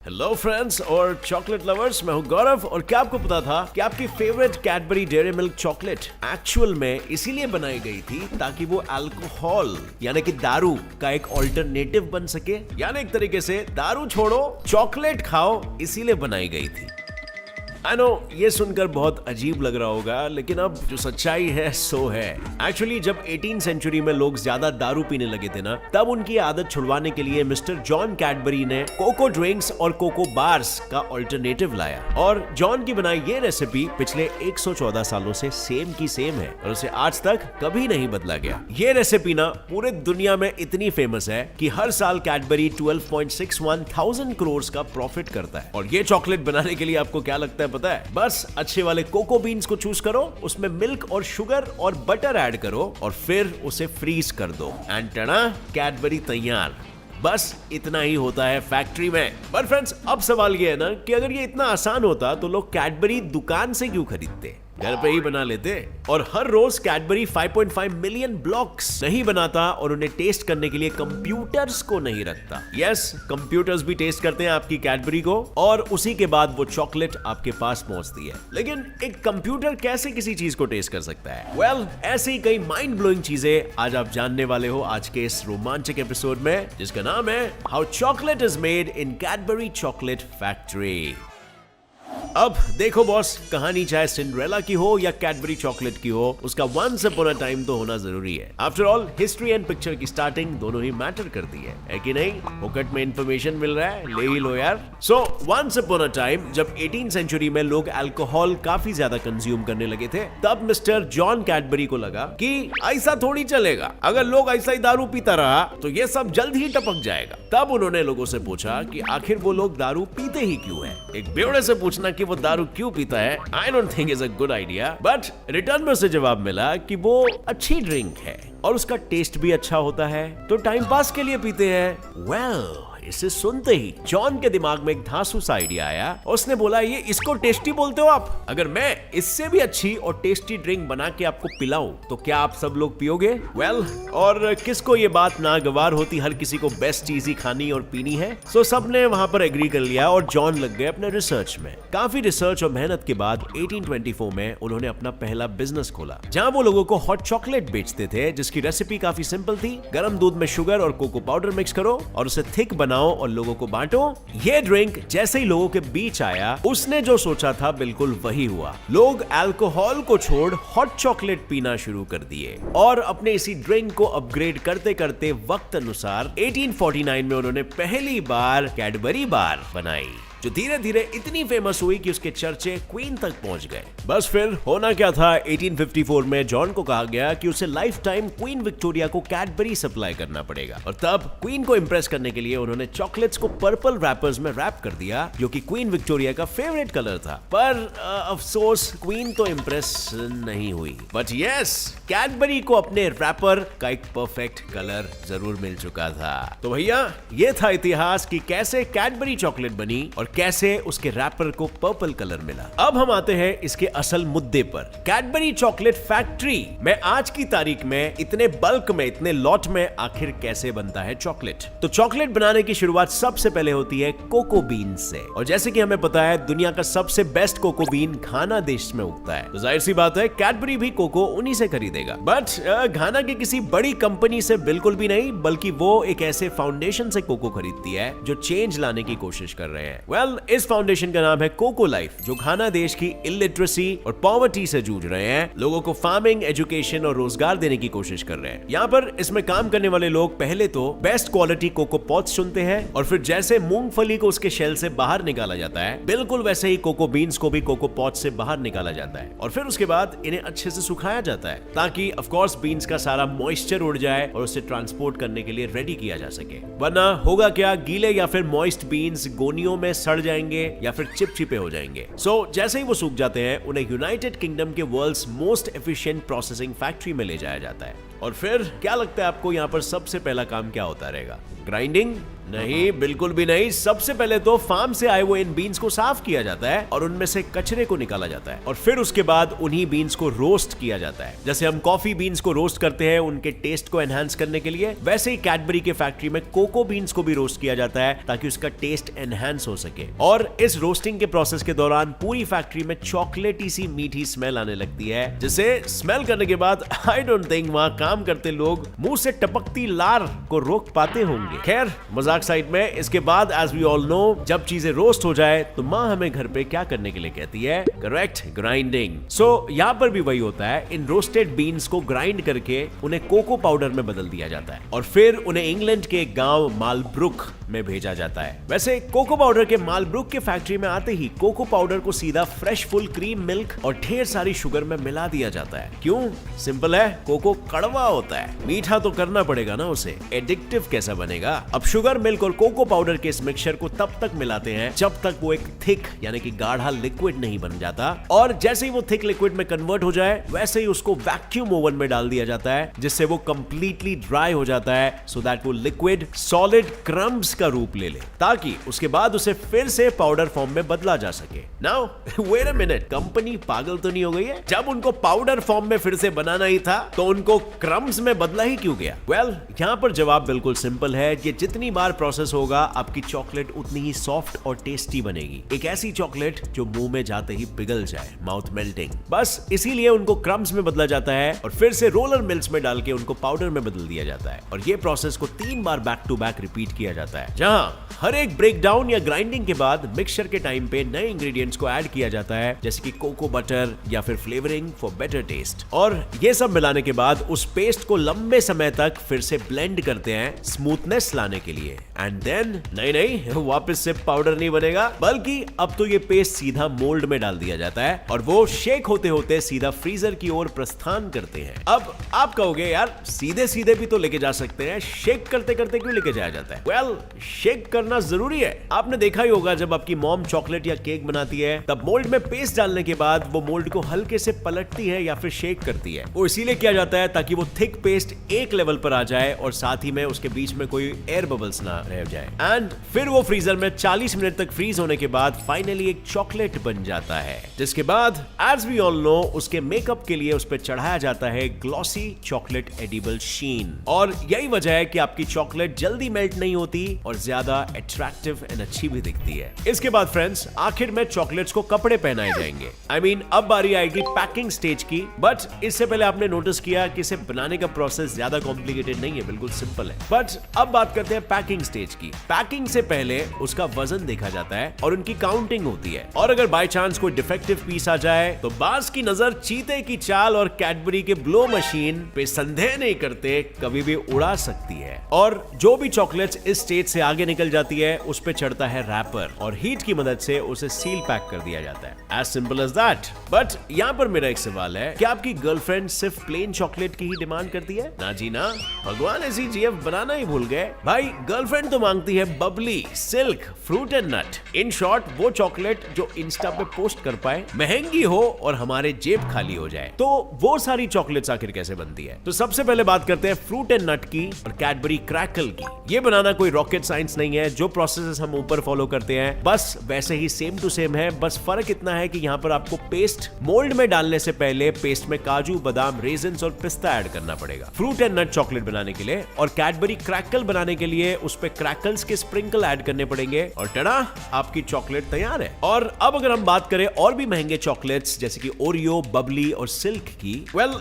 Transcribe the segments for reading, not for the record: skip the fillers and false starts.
Hello friends और chocolate lovers, मैं हूं गौरव। और क्या आपको पता था कि आपकी favourite Cadbury dairy milk chocolate actual में इसीलिए बनाई गई थी ताकि वो अल्कोहल यानी कि दारू का एक ऑल्टरनेटिव बन सके। यानी एक तरीके से दारू छोड़ो, चॉकलेट खाओ, इसीलिए बनाई गई थी। आई नो ये सुनकर बहुत अजीब लग रहा होगा, लेकिन अब जो सच्चाई है सो है। एक्चुअली जब 18 सेंचुरी में लोग ज्यादा दारू पीने लगे थे ना, तब उनकी आदत छुड़वाने के लिए मिस्टर जॉन कैडबरी ने कोको ड्रिंक्स और कोको बार्स का ऑल्टरनेटिव लाया। और जॉन की बनाई ये रेसिपी पिछले 114 सालों से सेम की सेम है और उसे आज तक कभी नहीं बदला गया। ये रेसिपी ना पूरे दुनिया में इतनी फेमस है कि हर साल कैडबरी 12.61 थाउजेंड करोड़ का प्रॉफिट करता है। और ये चॉकलेट बनाने के लिए आपको क्या लगता है पता है? बस अच्छे वाले कोको बीन्स को चूज करो, उसमें मिल्क और शुगर और बटर ऐड करो और फिर उसे फ्रीज कर दो एंड टना कैडबरी तैयार। बस इतना ही होता है फैक्ट्री में। पर फ्रेंड्स, अब सवाल ये है ना कि अगर ये इतना आसान होता तो लोग कैडबरी दुकान से क्यों खरीदते, घर पे ही बना लेते। और हर रोज कैडबरी 5.5 मिलियन ब्लॉक्स नहीं बनाता और उन्हें टेस्ट करने के लिए कंप्यूटर्स को नहीं रखता। यस, कंप्यूटर्स भी टेस्ट करते हैं आपकी कैडबरी को और उसी के बाद वो चॉकलेट आपके पास पहुंचती है। लेकिन एक कंप्यूटर कैसे किसी चीज को टेस्ट कर सकता है? वेल, ऐसे ही कई माइंड ब्लोइंग चीजें आज आप जानने वाले हो आज के इस रोमांचक एपिसोड में, जिसका नाम है how chocolate is made in Cadbury chocolate factory. अब देखो बॉस, कहानी चाहे सिंड्रेला की हो या कैडबरी चॉकलेट की हो, उसका वंस अपॉन अ टाइम तो होना जरूरी है। After all, history and picture की स्टार्टिंग दोनों ही मैटर करती है कि नहीं? फोकट में इंफॉर्मेशन मिल रहा है, ले ही लो यार। So once upon a time जब 18 सेंचुरी में लोग अल्कोहल काफी ज्यादा कंज्यूम करने लगे थे, तब मिस्टर जॉन कैडबरी को लगा कि ऐसा थोड़ी चलेगा, अगर लोग ऐसा ही दारू पीता रहा तो ये सब जल्द ही टपक जाएगा। तब उन्होंने लोगों से पूछा कि आखिर वो लोग दारू पीते ही क्यों है। एक बेवड़े से पूछना कि वो दारू क्यों पीता है, I don't think is a good idea. But return में उसे जवाब मिला कि वो अच्छी ड्रिंक है और उसका टेस्ट भी अच्छा होता है, तो टाइम पास के लिए पीते हैं। वेल, इसे सुनते ही जॉन के दिमाग में एक धांसू सा आइडिया आया। उसने बोला, ये इसको टेस्टी बोलते हो आप? अगर मैं इससे भी अच्छी और टेस्टी ड्रिंक बना के आपको पिलाऊं तो क्या आप सब लोग पियोगे? वेल, और किसको ये बात नागवार होती? हर किसी को बेस्ट चीज ही खानी और पीनी है। सो सबने वहां पर एग्री कर लिया और जॉन लग गए अपने रिसर्च में। काफी रिसर्च और मेहनत के बाद 1824 में उन्होंने अपना पहला बिजनेस खोला, जहां वो लोगों को हॉट चॉकलेट बेचते थे, जिसकी रेसिपी काफी सिंपल थी। गर्म दूध में शुगर और कोको पाउडर मिक्स करो और उसे थिक बनाओ और लोगों को बांटो। ये ड्रिंक जैसे ही लोगों के बीच आया, उसने जो सोचा था बिल्कुल वही हुआ। लोग अल्कोहल को छोड़ हॉट चॉकलेट पीना शुरू कर दिए और अपने इसी ड्रिंक को अपग्रेड करते करते वक्त अनुसार 1849 में उन्होंने पहली बार कैडबरी बार बनाई, जो धीरे धीरे इतनी फेमस हुई कि उसके चर्चे क्वीन तक पहुंच गए। बस फिर होना क्या था, 1854 में जॉन को कहा गया कि उसे लाइफ टाइम क्वीन विक्टोरिया को कैडबरी सप्लाई करना पड़ेगा। और तब क्वीन को इंप्रेस करने के लिए उन्होंने चॉकलेट्स को पर्पल रैपर्स में रैप कर दिया, जो कि क्वीन विक्टोरिया का फेवरेट कलर था। पर अफसोस, क्वीन तो इंप्रेस नहीं हुई। बट यस, कैडबरी को अपने रैपर का एक परफेक्ट कलर जरूर मिल चुका था। तो भैया, ये था इतिहास कि कैसे कैडबरी चॉकलेट बनी और कैसे उसके रैपर को पर्पल कलर मिला। अब हम आते हैं इसके असल मुद्दे पर। कैडबरी चॉकलेट फैक्ट्री में आज की तारीख में इतने बल्क में, इतने लॉट में आखिर कैसे बनता है चॉकलेट? तो चॉकलेट बनाने की शुरुआत सबसे पहले होती है कोको बीन से। और जैसे कि हमें पता है, दुनिया का सबसे बेस्ट कोको बीन घाना देश में उगता है, तो जाहिर सी बात है कैडबरी भी कोको उन्हीं से खरीदेगा। बट घाना की किसी बड़ी कंपनी से बिल्कुल भी नहीं, बल्कि वो एक ऐसे फाउंडेशन से कोको खरीदती है जो चेंज लाने की कोशिश कर रहे हैं। इस फाउंडेशन का नाम है कोको लाइफ, जो घाना देश की इलिटरेसी और पॉवर्टी से जूझ रहे हैं, लोगों को फार्मिंग, एजुकेशन और रोजगार देने की कोशिश कर रहे हैं। यहाँ पर इसमें काम करने वाले लोग पहले तो बेस्ट क्वालिटी कोको पॉट्स चुनते हैं और फिर जैसे मूंगफली को उसके शेल से बाहर निकाला जाता है, बिल्कुल वैसे ही कोको बीन्स को भी कोको पॉट से बाहर निकाला जाता है और फिर उसके बाद इन्हें अच्छे से सुखाया जाता है, ताकि ऑफ कोर्स बीन्स का सारा मॉइस्चर उड़ जाए और उसे ट्रांसपोर्ट करने के लिए रेडी किया जा सके। वरना होगा क्या, गीले या फिर मॉइस्ट बीन्स गोनियों में सड़ जाएंगे या फिर चिपचिपे हो जाएंगे। सो जैसे ही वो सूख जाते हैं, उन्हें यूनाइटेड किंगडम के world's most efficient processing factory में ले जाया जाता है। और फिर क्या लगता है आपको, यहाँ पर सबसे पहला काम क्या होता रहेगा? ग्राइंडिंग? नहीं, बिल्कुल भी नहीं। सबसे पहले तो फार्म से आए हुए इन बीन्स को साफ किया जाता है और उनमें से कचरे को निकाला जाता है और फिर उसके बाद उन्हीं बीन्स को रोस्ट किया जाता है। जैसे हम कॉफी बीन्स को रोस्ट करते हैं उनके टेस्ट को एनहांस करने के लिए, वैसे ही कैडबरी के फैक्ट्री में कोको बीन्स को भी रोस्ट किया जाता है ताकि उसका टेस्ट एनहांस हो सके। और इस रोस्टिंग के प्रोसेस के दौरान पूरी फैक्ट्री में चॉकलेटी सी मीठी स्मेल आने लगती है, जिसे स्मेल करने के बाद आई डोंट थिंक वहां काम करते लोग मुंह से टपकती लार को रोक पाते होंगे। खैर, मजाक साइड में, इसके बाद एज वी ऑल नो, जब चीजें रोस्ट हो जाए तो माँ हमें घर पे क्या करने के लिए कहती है? Correct, grinding. सो यहाँ पर भी वही होता है, इन रोस्टेड बीन्स को ग्राइंड करके उन्हें कोको पाउडर में बदल दिया जाता है और फिर उन्हें इंग्लैंड के गांव मालब्रुक में भेजा जाता है। वैसे कोको पाउडर के मालब्रुक के फैक्ट्री में आते ही कोको पाउडर को सीधा फ्रेश फुल क्रीम मिल्क और ढेर सारी शुगर में मिला दिया जाता है। क्यों? सिंपल है, कोको कड़वा होता है, मीठा तो करना पड़ेगा ना उसे, एडिक्टिव कैसा बनेगा। अब शुगर मिल्क और कोको पाउडर के इस मिक्सचर को तब तक मिलाते हैं जब तक वो एक थिक यानी कि गाढ़ा लिक्विड नहीं बन जाता, और जैसे ही वो थिक लिक्विड में कन्वर्ट हो जाए वैसे ही उसको वैक्यूम ओवन में डाल दिया जाता है, जिससे वो कंप्लीटली ड्राई हो जाता है, सो दैट वो लिक्विड सॉलिड क्रम्स का रूप ले ले, ताकि उसके बाद उसे फिर से पाउडर फॉर्म में बदला जा सके। Now wait a minute, company पागल तो नहीं हो गई है? जब उनको पाउडर फॉर्म में फिर से बनाना ही था तो उनको क्रम्स में बदला ही क्यों गया? वेल, यहाँ पर जवाब बिल्कुल सिंपल है कि जितनी बार प्रोसेस होगा आपकी चॉकलेट उतनी ही सॉफ्ट और टेस्टी बनेगी। एक ऐसी चॉकलेट जो मुंह में जाते ही पिघल जाए, माउथ मेल्टिंग। बस इसीलिए उनको क्रम्स में बदला जाता है और फिर से रोलर मिल्स में डाल के उनको पाउडर में बदल दिया जाता है, और ये प्रोसेस को 3 बार बैक टू बैक रिपीट किया जाता है, जहां हर एक ब्रेकडाउन या ग्राइंडिंग के बाद मिक्सचर के टाइम पे नए इंग्रेडिएंट्स को ऐड किया जाता है, जैसे कि कोको बटर या फिर फ्लेवरिंग फॉर बेटर टेस्ट। और ये सब मिलाने के बाद उस पेस्ट को लंबे समय तक फिर से ब्लेंड करते हैं स्मूथनेस लाने के लिए, एंड देन नहीं वापस से पाउडर नहीं बनेगा, बल्कि अब तो ये पेस्ट सीधा मोल्ड में डाल दिया जाता है और वो शेक होते होते सीधा फ्रीजर की ओर प्रस्थान करते हैं। अब आप कहोगे यार सीधे सीधे भी तो लेके जा सकते हैं, शेक करते करते क्यों लेके जाया जाता है? वेल, शेक करना जरूरी है। आपने देखा ही होगा जब आपकी मॉम चॉकलेट या केक बनाती है तब मोल्ड में पेस्ट डालने के बाद वो मोल्ड को हल्के से पलटती है या फिर शेक करती है। वो इसीलिए किया जाता है ताकि वो थिक पेस्ट एक लेवल पर आ जाए और साथ ही में उसके बीच में कोई एयर बबल्स ना रह जाए, एंड फिर वो फ्रीजर में 40 मिनट तक फ्रीज होने के बाद फाइनली एक चॉकलेट बन जाता है, जिसके बाद एज वी ऑल नो उसके मेकअप के लिए उस पर चढ़ाया जाता है ग्लॉसी चॉकलेट एडिबल शीन। और यही वजह है कि आपकी चॉकलेट जल्दी मेल्ट नहीं होती और ज्यादा अट्रैक्टिव एंड अच्छी भी दिखती है। इसके बाद फ्रेंड्स आखिर में चॉकलेट्स को कपड़े पहनाए जाएंगे। I mean, अब बारी आएगी पैकिंग स्टेज की, बट इससे पहले आपने नोटिस किया कि इसे बनाने का प्रोसेस ज्यादा कॉम्प्लिकेटेड नहीं है, बिल्कुल सिंपल है। बट अब बात करते हैं पैकिंग स्टेज की। पैकिंग से पहले उसका वजन देखा जाता है और उनकी काउंटिंग होती है, और अगर बाय चांस कोई डिफेक्टिव पीस आ जाए तो बाज की नजर चीते की चाल और कैडबरी के ब्लो मशीन पे संदेह नहीं करते कभी भी उड़ा सकती है। और जो भी चॉकलेट्स इस स्टेज से आगे निकल जाती है उस पे चढ़ता है रैपर और हीट की मदद से उसे सील पैक कर दिया जाता है। As simple as that. But यहाँ पर मेरा एक सवाल है, क्या आपकी गर्लफ्रेंड सिर्फ प्लेन चॉकलेट की ही डिमांड करती है? ना जी ना, भगवान ऐसी जीएफ बनाना ही भूल गए। भाई गर्लफ्रेंड तो मांगती है Bubbly, silk, fruit and nut. In short वो चॉकलेट जो इंस्टा पे पोस्ट कर पाए, महंगी हो और हमारे जेब खाली हो जाए। तो वो सारी चॉकलेट्स आखिर कैसे बनती है? तो सबसे पहले बात करते हैं फ्रूट एंड नट की और कैडबरी क्रैकल की। ये बनाना कोई रॉकेट साइंस नहीं है, जो प्रोसेस हम ऊपर फॉलो करते हैं बस वैसे ही सेम टू सेम है। बस फर्क इतना है कि यहाँ पर आपको पेस्ट मोल्ड में डालने से पहले पेस्ट में काजू, बादाम, रेजिन्स और पिस्ता ऐड करना पड़ेगा फ्रूट एंड नट चॉकलेट बनाने के लिए, और कैडबरी क्रैकल बनाने के लिए उस पे क्रैकल्स के स्प्रिंकल ऐड करने पड़ेंगे, और टड़ा आपकी चॉकलेट तैयार है। और अब अगर हम बात करें और भी महंगे चॉकलेट्स जैसे कि ओरियो, बबली और सिल्क की, वेल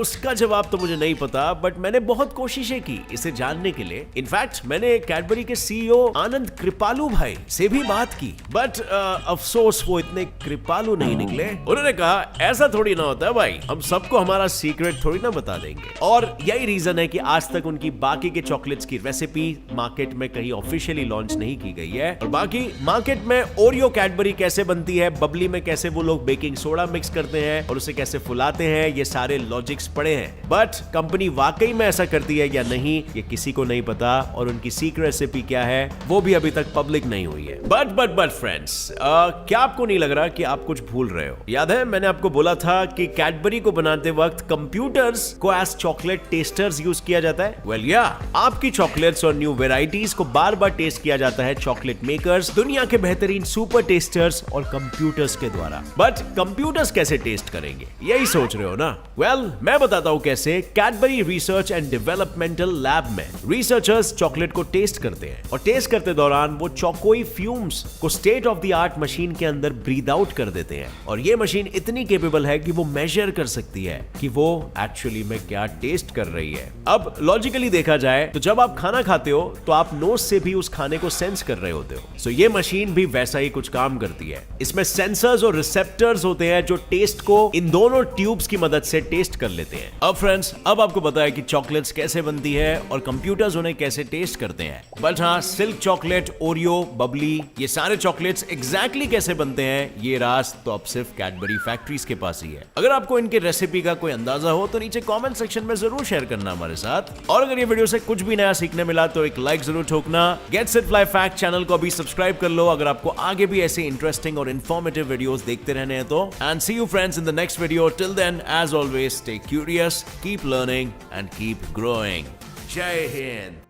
उसका जवाब तो मुझे नहीं पता, बट मैंने बहुत कोशिशें की इसे जानने के लिए। इनफैक्ट मैंने कैडबरी के सीईओ आनंद कृपालू भाई से भी बात की, बट अफसोस वो इतने कृपालू नहीं निकले। उन्होंने कहा ऐसा थोड़ी ना होता है भाई, हम सबको हमारा सीक्रेट थोड़ी ना बता देंगे। और यही रीजन है कि आज तक उनकी बाकी के चॉकलेट्स की रेसिपी मार्केट में कहीं ऑफिशियली लॉन्च नहीं की गई है। और बाकी मार्केट में ओरियो कैडबरी कैसे बनती है, बबली में कैसे वो लोग बेकिंग सोडा मिक्स करते हैं और उसे कैसे फुलाते हैं, ये सारे लॉजिक्स पड़े हैं। बट कंपनी वाकई में ऐसा करती है या नहीं ये किसी को नहीं पता, और उनकी सीक्रेट रेसिपी क्या है वो भी अभी तक पब्लिक नहीं हुई है। बट फ्रेंड्स, क्या आपको नहीं लग रहा कि आप कुछ भूल रहे हो? याद है मैंने आपको बोला था कि कैडबरी को बनाते वक्त कंप्यूटर्स को एज चॉकलेट टेस्टर्स यूज किया जाता है। वेल या आपकी चॉकलेट्स और न्यू वेराइटी वैरायटीज को बार बार टेस्ट किया जाता है चॉकलेट मेकर्स, दुनिया के बेहतरीन सुपर टेस्टर्स और कंप्यूटर्स के द्वारा। बट कंप्यूटर्स कैसे टेस्ट करेंगे, यही सोच रहे हो ना? वेल, मैं बताता हूँ कैसे। Cadbury research and developmental lab में रिसर्चर्स चॉकलेट को टेस्ट करते हैं और टेस्ट करते दौरान वो चोकोई फ्यूम्स को state of the art machine के अंदर ब्रीथ आउट कर देते हैं। और ये मशीन इतनी केपेबल है कि वो मेजर कर सकती है कि वो एक्चुअली में क्या टेस्ट कर रही है। अब लॉजिकली देखा जाए तो जब आप खाना खाते हो तो आप नोज से भी उस खाने को सेंस कर रहे होते हो। सो ये मशीन भी वैसा ही कुछ काम करती है। इसमें सेंसर्स और रिसेप्टर्स होते हैं जो टेस्ट को इन दोनों ट्यूब्स की मदद से टेस्ट कर लेते हैं। अब फ्रेंड्स, अब आपको पता है कि चॉकलेट्स कैसे बनती है और कंप्यूटर्स उन्हें कैसे टेस्ट करते हैं। बट हाँ, सिल्क चॉकलेट, ओरियो, बबली, ये सारे चॉकलेट्स एग्जैक्टली कैसे बनते हैं, ये राज तो अब सिर्फ कैडबरी फैक्ट्रीज के पास ही है। अगर आपको इनके रेसिपी का कोई अंदाजा हो तो नीचे कमेंट सेक्शन में जरूर शेयर करना हमारे साथ। और अगर ये वीडियो से कुछ भी नया सीखने मिला तो एक लाइक जरूर ठोकना। Gets it fly fact channel को अभी सब्सक्राइब कर लो अगर आपको आगे भी ऐसे इंटरेस्टिंग और इन्फॉर्मेटिव वीडियोस देखते रहने हैं तो। And see you friends in the next video. Till then, as always, stay curious, keep learning and keep growing. जय हिंद।